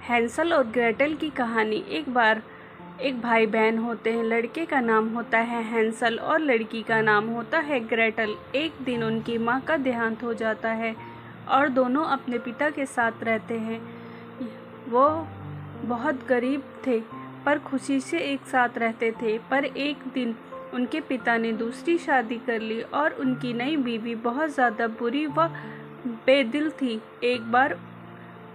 Hansel और Gretel की कहानी। एक बार एक भाई बहन होते हैं। लड़के का नाम होता है हैंसल और लड़की का नाम होता है ग्रेटल। एक दिन उनकी माँ का देहांत हो जाता है और दोनों अपने पिता के साथ रहते हैं। वो बहुत गरीब थे पर खुशी से एक साथ रहते थे। पर एक दिन उनके पिता ने दूसरी शादी कर ली और उनकी नई बीवी बहुत ज़्यादा बुरी व बेदिल थी। एक बार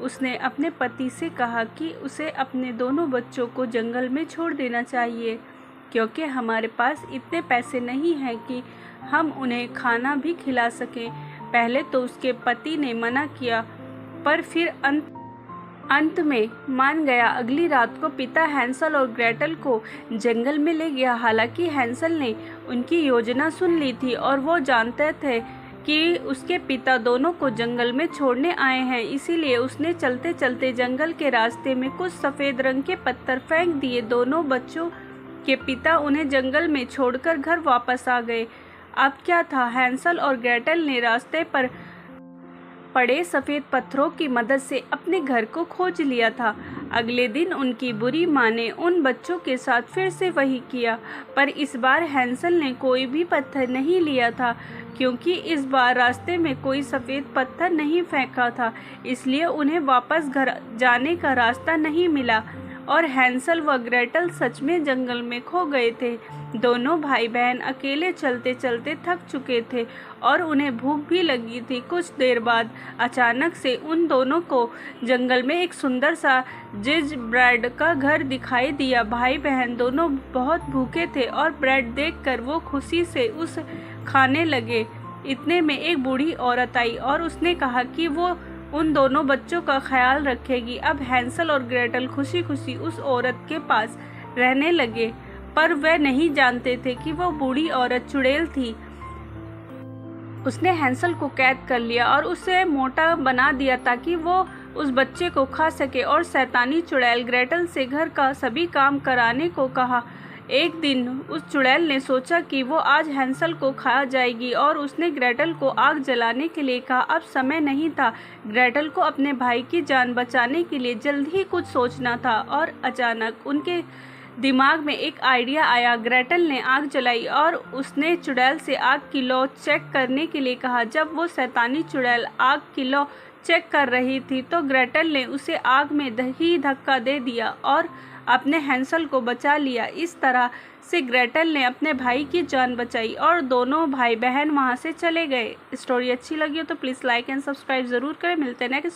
उसने अपने पति से कहा कि उसे अपने दोनों बच्चों को जंगल में छोड़ देना चाहिए, क्योंकि हमारे पास इतने पैसे नहीं हैं कि हम उन्हें खाना भी खिला सकें। पहले तो उसके पति ने मना किया, पर फिर अंत में मान गया। अगली रात को पिता हैंसल और ग्रेटल को जंगल में ले गया। हालांकि हैंसल ने उनकी योजना सुन ली थी और वो जानते थे कि उसके पिता दोनों को जंगल में छोड़ने आए हैं, इसीलिए उसने चलते चलते जंगल के रास्ते में कुछ सफ़ेद रंग के पत्थर फेंक दिए। दोनों बच्चों के पिता उन्हें जंगल में छोड़कर घर वापस आ गए। अब क्या था, हैंसल और ग्रेटल ने रास्ते पर पड़े सफ़ेद पत्थरों की मदद से अपने घर को खोज लिया था। अगले दिन उनकी बुरी माँ ने उन बच्चों के साथ फिर से वही किया, पर इस बार हैंसल ने कोई भी पत्थर नहीं लिया था, क्योंकि इस बार रास्ते में कोई सफ़ेद पत्थर नहीं फेंका था। इसलिए उन्हें वापस घर जाने का रास्ता नहीं मिला और हैंसल व ग्रेटल सच में जंगल में खो गए थे। दोनों भाई बहन अकेले चलते चलते थक चुके थे और उन्हें भूख भी लगी थी। कुछ देर बाद अचानक से उन दोनों को जंगल में एक सुंदर सा जिंजरब्रेड का घर दिखाई दिया। भाई बहन दोनों बहुत भूखे थे और ब्रेड देखकर वो खुशी से उस खाने लगे। इतने में एक बूढ़ी औरत आई और उसने कहा कि वो उन दोनों बच्चों का ख्याल रखेगी। अब हैंसल और ग्रेटल खुशी खुशी उस औरत के पास रहने लगे, पर वे नहीं जानते थे कि वो बूढ़ी औरत चुड़ैल थी। उसने हैंसल को कैद कर लिया और उसे मोटा बना दिया ताकि वो उस बच्चे को खा सके, और शैतानी चुड़ैल ग्रेटल से घर का सभी काम कराने को कहा। एक दिन उस चुड़ैल ने सोचा कि वो आज हैंसल को खा जाएगी और उसने ग्रेटल को आग जलाने के लिए कहा। अब समय नहीं था, ग्रेटल को अपने भाई की जान बचाने के लिए जल्द ही कुछ सोचना था, और अचानक उनके दिमाग में एक आइडिया आया। ग्रेटल ने आग जलाई और उसने चुड़ैल से आग की लौ चेक करने के लिए कहा। जब वो शैतानी चुड़ैल आग की लौ चेक कर रही थी तो ग्रेटल ने उसे आग में ही धक्का दे दिया और अपने हैंसल को बचा लिया। इस तरह से ग्रेटल ने अपने भाई की जान बचाई और दोनों भाई बहन वहां से चले गए। स्टोरी अच्छी लगी हो तो प्लीज़ लाइक एंड सब्सक्राइब ज़रूर करें। मिलते हैं नेक्स्ट